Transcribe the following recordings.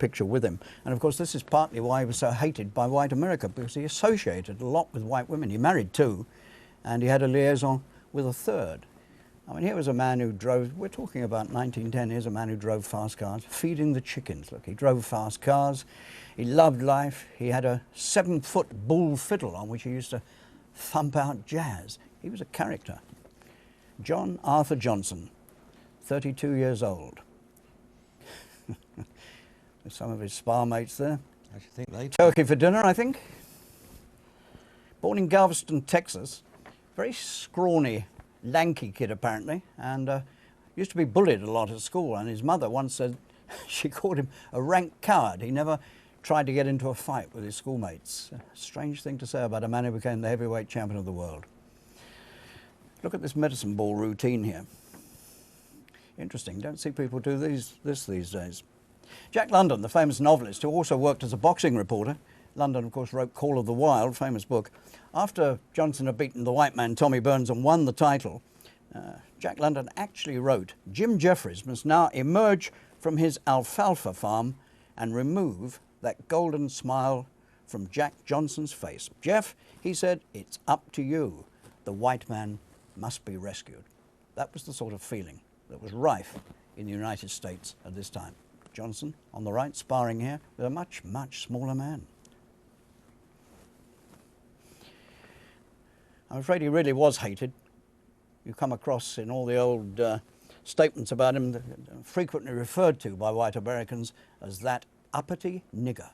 picture with him. And of course this is partly why he was so hated by white America, because he associated a lot with white women. He married two, and he had a liaison with a third. I mean, here was a man who drove, we're talking about 1910, here's a man who drove fast cars, feeding the chickens. Look, he drove fast cars, he loved life, he had a 7-foot bull fiddle on which he used to thump out jazz. He was a character. John Arthur Johnson, 32 years old. With some of his spa mates there. I should think they Turkey for dinner, I think. Born in Galveston, Texas. Very scrawny, lanky kid apparently, and used to be bullied a lot at school, and his mother once said she called him a rank coward. He never tried to get into a fight with his schoolmates. A strange thing to say about a man who became the heavyweight champion of the world. Look at this medicine ball routine here. Interesting, don't see people do this these days. Jack London, the famous novelist who also worked as a boxing reporter. London, of course, wrote Call of the Wild, famous book. After Johnson had beaten the white man, Tommy Burns, and won the title, Jack London actually wrote, Jim Jeffries must now emerge from his alfalfa farm and remove that golden smile from Jack Johnson's face. Jeff, he said, it's up to you. The white man must be rescued. That was the sort of feeling that was rife in the United States at this time. Johnson, on the right, sparring here with a much, much smaller man. I'm afraid he really was hated. You come across in all the old statements about him, frequently referred to by white Americans as that uppity nigger.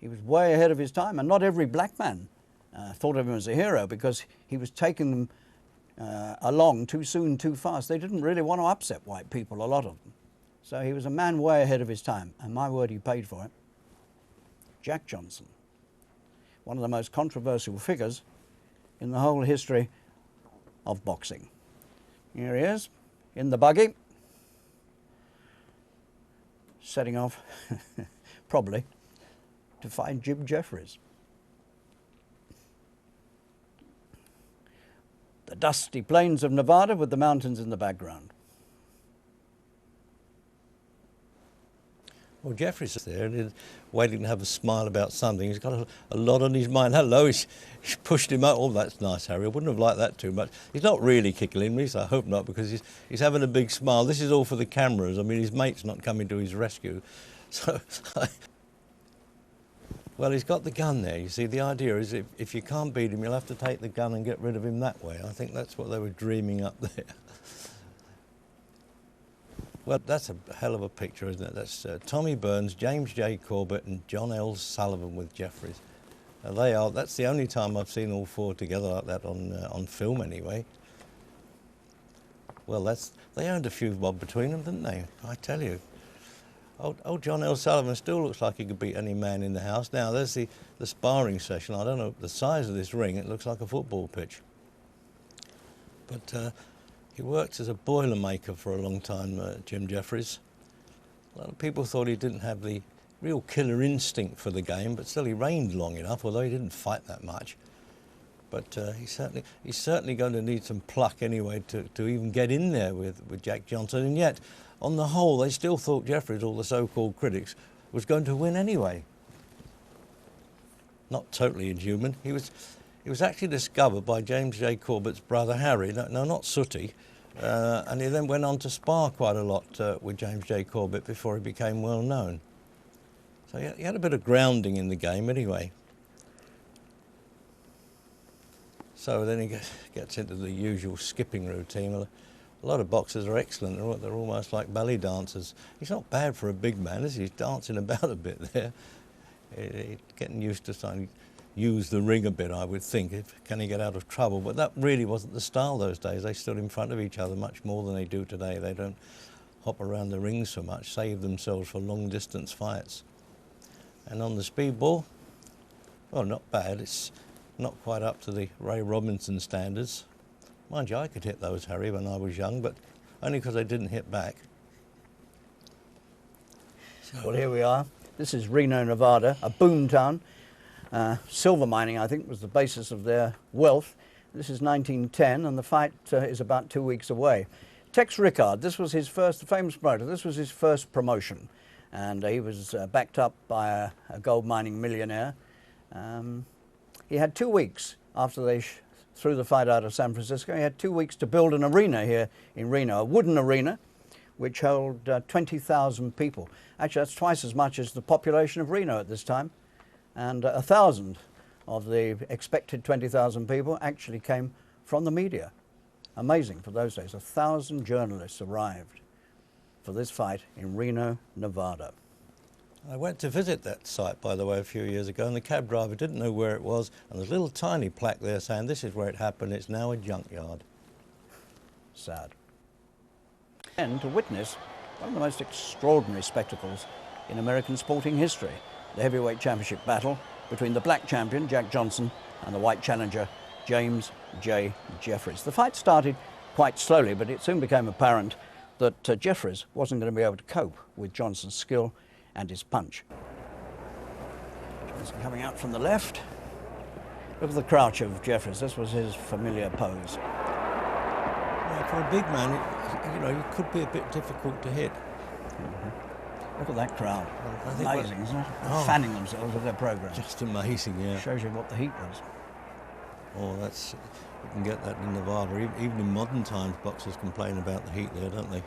He was way ahead of his time, and not every black man thought of him as a hero, because he was taking them along too soon, too fast. They didn't really want to upset white people, a lot of them. So he was a man way ahead of his time, and my word, he paid for it. Jack Johnson, one of the most controversial figures in the whole history of boxing. Here he is, in the buggy, setting off, probably, to find Jim Jeffries. The dusty plains of Nevada with the mountains in the background. Well, Jeffries is there, and he's waiting to have a smile about something. He's got a lot on his mind. Hello, he's pushed him out. Oh, that's nice, Harry. I wouldn't have liked that too much. He's not really kicking me, so I hope not, because he's having a big smile. This is all for the cameras. I mean, his mate's not coming to his rescue. So, well, he's got the gun there. You see, the idea is if you can't beat him, you'll have to take the gun and get rid of him that way. I think that's what they were dreaming up there. Well, that's a hell of a picture, isn't it? That's Tommy Burns, James J. Corbett and John L. Sullivan with Jeffries. That's the only time I've seen all four together like that on film anyway. Well, they earned a few bob between them, didn't they? I tell you. Old John L. Sullivan still looks like he could beat any man in the house. Now, there's the sparring session. I don't know the size of this ring. It looks like a football pitch. But he worked as a boilermaker for a long time, Jim Jeffries. A lot of people thought he didn't have the real killer instinct for the game, but still he reigned long enough, although he didn't fight that much. But he's certainly going to need some pluck anyway to even get in there with Jack Johnson. And yet, on the whole, they still thought Jeffries, all the so-called critics, was going to win anyway. Not totally inhuman. He was actually discovered by James J. Corbett's brother Harry, no, not Sooty, and he then went on to spar quite a lot with James J. Corbett before he became well known. So he had a bit of grounding in the game anyway. So then he gets into the usual skipping routine. A lot of boxers are excellent. They're almost like ballet dancers. He's not bad for a big man, is he? He's dancing about a bit there. He's getting used to trying to use the ring a bit, I would think. Can he get out of trouble? But that really wasn't the style those days. They stood in front of each other much more than they do today. They don't hop around the ring so much, save themselves for long-distance fights. And on the speedball, well, not bad. It's not quite up to the Ray Robinson standards. Mind you, I could hit those, Harry, when I was young, but only because I didn't hit back. So, well, here we are. This is Reno, Nevada, a boom town. Silver mining, I think, was the basis of their wealth. This is 1910, and the fight is about 2 weeks away. Tex Rickard, this was his first, the famous promoter, this was his first promotion. And he was backed up by a gold mining millionaire. He had 2 weeks after they threw the fight out of San Francisco. He had 2 weeks to build an arena here in Reno, a wooden arena, which held 20,000 people. Actually, that's twice as much as the population of Reno at this time. And 1,000 of the expected 20,000 people actually came from the media. Amazing for those days. 1,000 journalists arrived for this fight in Reno, Nevada. I went to visit that site, by the way, a few years ago, and the cab driver didn't know where it was, and there's a little tiny plaque there saying this is where it happened, it's now a junkyard. Sad. And to witness one of the most extraordinary spectacles in American sporting history, the heavyweight championship battle between the black champion, Jack Johnson, and the white challenger, James J. Jeffries. The fight started quite slowly, but it soon became apparent that Jeffries wasn't going to be able to cope with Johnson's skill and his punch. Johnson coming out from the left. Look at the crouch of Jeffries. This was his familiar pose. Yeah, for a big man, he could be a bit difficult to hit. Mm-hmm. Look at that crowd. Well, amazing, isn't it? Fanning themselves with their program. Just amazing, yeah. Shows you what the heat was. Oh, you can get that in Nevada. Even in modern times, boxers complain about the heat there, don't they? Yeah.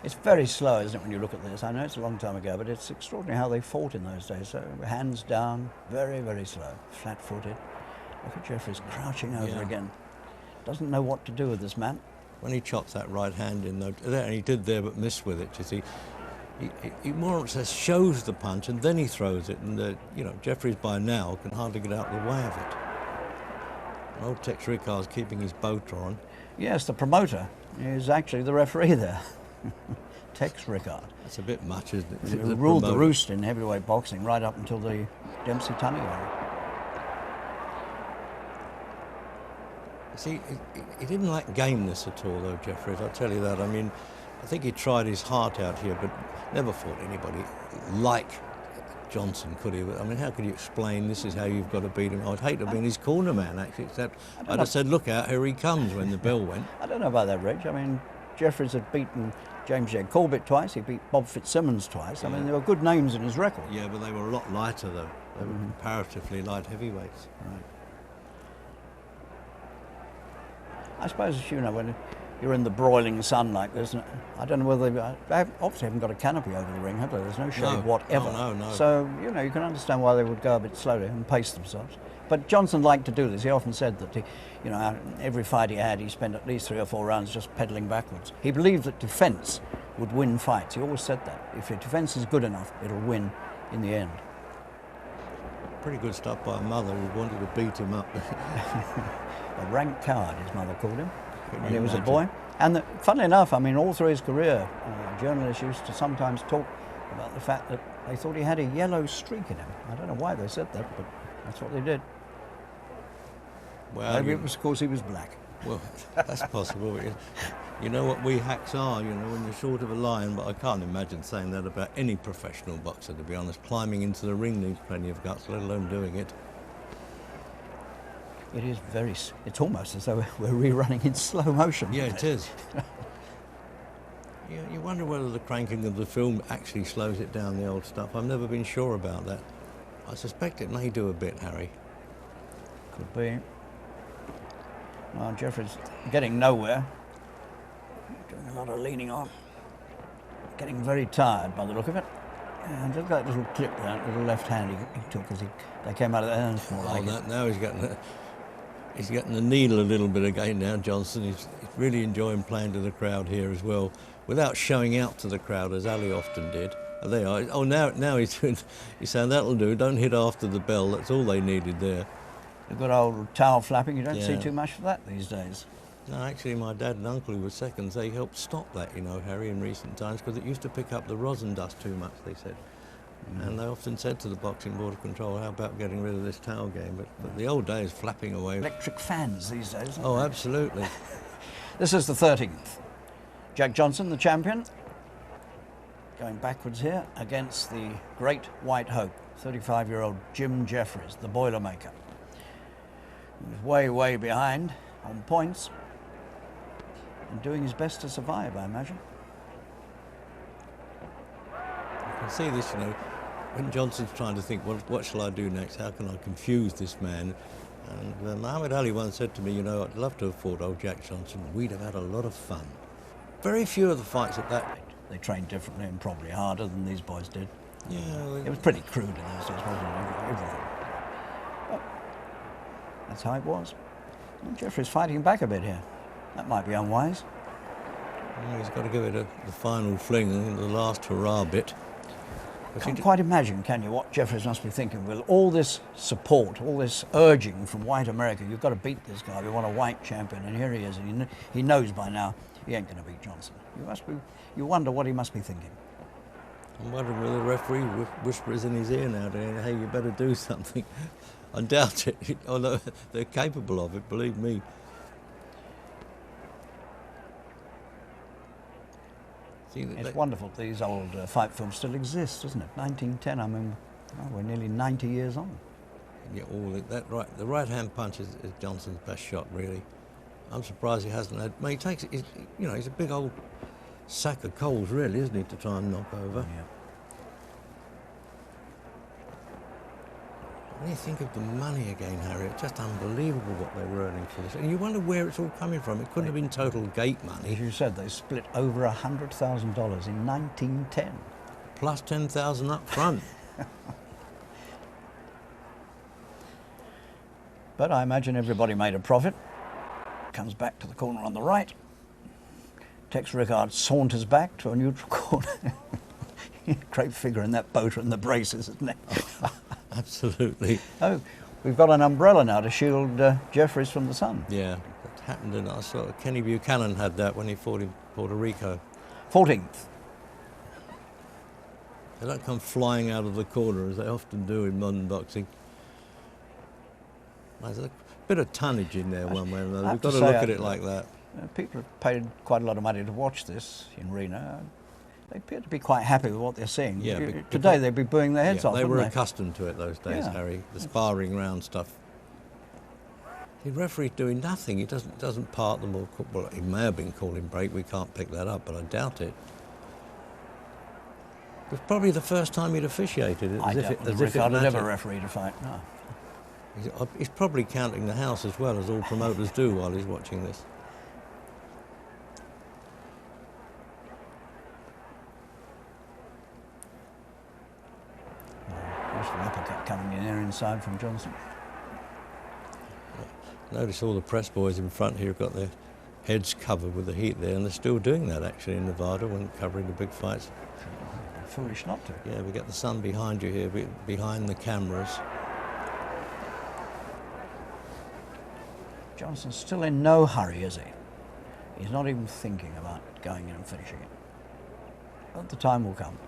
It's very slow, isn't it, when you look at this? I know it's a long time ago, but it's extraordinary how they fought in those days. So hands down, very, very slow, flat-footed. Look at Jeffries crouching over again. Doesn't know what to do with this man. When he chops that right hand in, though, and he did there but missed with it, you see, he more or less shows the punch and then he throws it. And, Jeffries by now can hardly get out of the way of it. And old Tex Rickard's keeping his boat on. Yes, the promoter is actually the referee there. Tex Rickard. That's a bit much, isn't it? Who ruled the roost in heavyweight boxing right up until the Dempsey-Tunney era. See, he didn't like gameness at all, though, Jeffries, I'll tell you that. I mean, I think he tried his heart out here, but never fought anybody like Johnson, could he? I mean, how could you explain this is how you've got to beat him? I'd hate to have been his corner man, actually, except I'd have said, look out, here he comes, when the bell went. I don't know about that, Reg. I mean, Jeffries had beaten James J. Corbett twice, he beat Bob Fitzsimmons twice. I mean, there were good names in his record. Yeah, but they were a lot lighter, though. They were comparatively light heavyweights. Right. I suppose, when you're in the broiling sun like this, I don't know whether they obviously haven't got a canopy over the ring, have they? There's no shade whatever. No. So, you can understand why they would go a bit slowly and pace themselves. But Johnson liked to do this. He often said that, every fight he had, he spent at least 3 or 4 rounds just pedaling backwards. He believed that defence would win fights. He always said that. If your defence is good enough, it'll win in the end. Pretty good stuff by a mother who wanted to beat him up. A rank coward, his mother called him, when he was a boy. And funnily enough, I mean, all through his career, journalists used to sometimes talk about the fact that they thought he had a yellow streak in him. I don't know why they said that, but that's what they did. Well, maybe it was because he was black. Well, that's possible. You know what we hacks are, when you're short of a line, but I can't imagine saying that about any professional boxer, to be honest. Climbing into the ring needs plenty of guts, let alone doing it. It is it's almost as though we're rerunning in slow motion. Yeah, it is. You wonder whether the cranking of the film actually slows it down, the old stuff. I've never been sure about that. I suspect it may do a bit, Harry. Could be. Well, Jeffries getting nowhere. Doing a lot of leaning on. Getting very tired by the look of it. And look at that little clip there, little left hand he took as they came out of the hands more like it. Now he's getting the needle a little bit again now, Johnson. He's really enjoying playing to the crowd here as well, without showing out to the crowd as Ali often did. Oh, there you are. Oh, now he's saying that'll do. Don't hit after the bell. That's all they needed there. The good old towel flapping. You don't see too much of that these days. No, actually, my dad and uncle, who were seconds, they helped stop that, Harry, in recent times, because it used to pick up the rosin dust too much, they said. And they often said to the Boxing Board of Control, how about getting rid of this towel game? But the old days, flapping away. Electric fans these days. Oh, absolutely. This is the 13th. Jack Johnson, the champion, going backwards here against the great white hope, 35-year-old Jim Jeffries, the Boilermaker. He was way, way behind on points. and doing his best to survive, I imagine. You can see this, you know, when Johnson's trying to think, well, what shall I do next? How can I confuse this man? And Muhammad Ali once said to me, you know, I'd love to have fought old Jack Johnson. We'd have had a lot of fun. Very few of the fights at that. They trained differently and probably harder than these boys did. Yeah. It was pretty crude in those days, wasn't it? Everything. But that's how it was. And Jeffries fighting back a bit here. That might be unwise. Well, he's got to give it the final fling, the last hurrah bit. Can't quite imagine, can you, what Jeffries must be thinking with all this support, all this urging from white America. You've got to beat this guy. We want a white champion, and here he is. And he knows by now he ain't going to beat Johnson. You wonder what he must be thinking. I'm wondering whether the referee whispers in his ear now, hey, you better do something. I doubt it, although they're capable of it, believe me. It's wonderful these old fight films still exist, isn't it? 1910, I mean, we're nearly 90 years on. Yeah, the right-hand punch is Johnson's best shot, really. I'm surprised he hasn't had. I mean, he's a big old sack of coals, really, isn't he, to try and knock over? Yeah. When you think of the money again, Harry, it's just unbelievable what they were earning for this. And you wonder where it's all coming from. It couldn't have been total gate money. As you said, they split over $100,000 in 1910. Plus 10,000 up front. But I imagine everybody made a profit. Comes back to the corner on the right. Tex Rickard saunters back to a neutral corner. Great figure in that boat and the braces, isn't it? Absolutely. Oh, we've got an umbrella now to shield Jeffries from the sun. Yeah, that happened, and I saw Kenny Buchanan had that when he fought in Puerto Rico. 14th. They don't come flying out of the corner as they often do in modern boxing. There's a bit of tonnage in there one way or another. We've got to look at it like that. People have paid quite a lot of money to watch this in Reno. They appear to be quite happy with what they're seeing. Yeah, today they'd be booing their heads off, they were wouldn't accustomed to it those days, Yeah. Harry. The sparring round stuff. The referee's doing nothing. He doesn't part them or well, he may have been calling break. We can't pick that up, but I doubt it. It was probably the first time he'd officiated it. I doubt Rickard had ever refereed a fight. No. He's probably counting the house as well, as all promoters do while he's watching this. Beautiful uppercut coming in there inside from Johnson. Notice all the press boys in front here have got their heads covered with the heat there, and they're still doing that actually in Nevada when covering the big fights. Foolish not to. Yeah, we get the sun behind you here, behind the cameras. Johnson's still in no hurry, is he? He's not even thinking about going in and finishing it. But the time will come.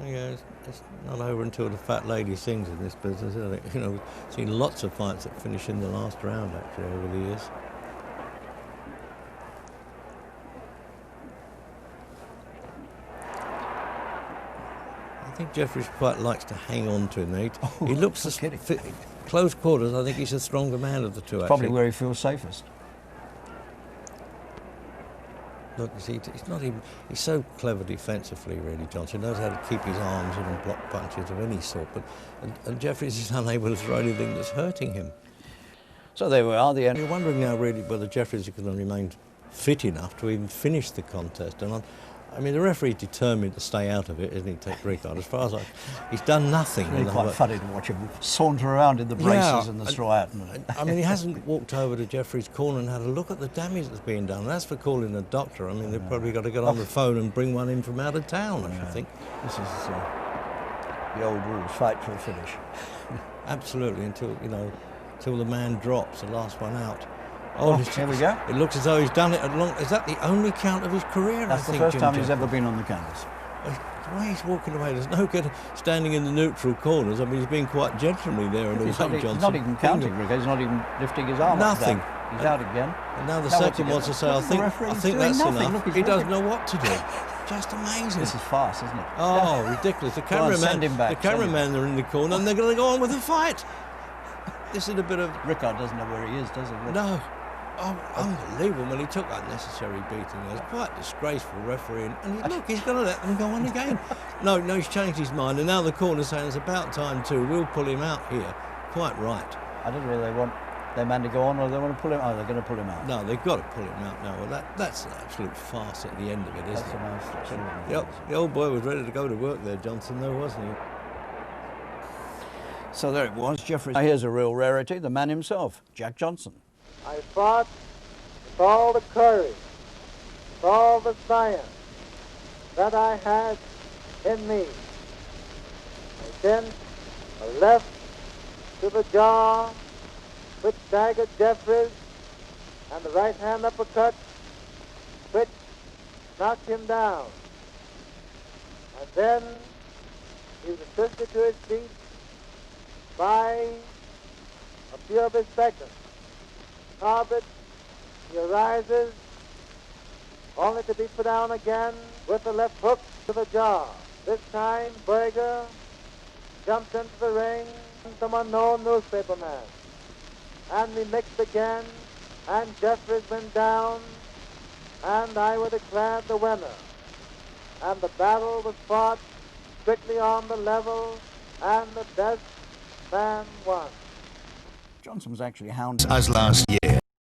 Yeah, it's not over until the fat lady sings in this business, is it? You know, we've seen lots of fights that finish in the last round, actually, over the years. I think Jeffries quite likes to hang on to him. He looks close quarters. I think he's a stronger man of the two. Probably where he feels safest. Look, you see, he's so clever defensively, really, Johnson. He knows how to keep his arms in and block punches of any sort, and Jeffries is unable to throw anything that's hurting him. So there we are, the end. You're wondering now, really, whether Jeffries is going to remain fit enough to even finish the contest. And I mean, the referee's determined to stay out of it, isn't he, Tex Rickard? As far as he's done nothing. It's really quite funny to watch him saunter around in the braces and the straw hat. I mean, he hasn't walked over to Jeffries' corner and had a look at the damage that's being done. And that's for calling a doctor. I mean, they've probably got to get on the phone and bring one in from out of town, I should think. This is the old rules, fight to a finish. Absolutely, until the man drops, the last one out. Here we go. It looks as though he's done it is that the only count of his career? That's the first time he's ever been on the canvas. The way he's walking away, there's no good standing in the neutral corners. I mean, he's been quite gentlemanly there in a way, Johnson. He's not even counting, Rick. He's not even lifting his arm. Nothing. He's out again. And now the second wants to say, I think that's enough. Look, he doesn't know what to do. Just amazing. This is fast, isn't it? Oh, ridiculous. The cameraman are in the corner and they're going to go on with the fight. This is a bit of... Rickard doesn't know where he is, does he? No. Unbelievable when he took that necessary beating. It was quite disgraceful refereeing. And look, he's going to let them go on again. No, he's changed his mind. And now the corner's saying it's about time too. We'll pull him out here. Quite right. I don't know whether they want their man to go on or they want to pull him out. Oh, they're going to pull him out. No, they've got to pull him out now. Well, that's an absolute farce at the end of it, isn't it? That's the most extraordinary. Yep, the old boy was ready to go to work there, Johnson, though, wasn't he? So there it was, Jeffries. Now here's a real rarity, the man himself, Jack Johnson. I fought with all the courage, with all the science that I had in me. I sent a left to the jaw, which staggered Jeffries, and the right hand uppercut, which knocked him down. And then he was assisted to his feet by a few of his seconds. Corbett, he arises, only to be put down again with the left hook to the jaw. This time, Berger jumps into the ring, some unknown newspaperman. And we mixed again, and Jeffries went down, and I was declared the winner. And the battle was fought strictly on the level, and the best man won. Johnson was actually hounded As last year.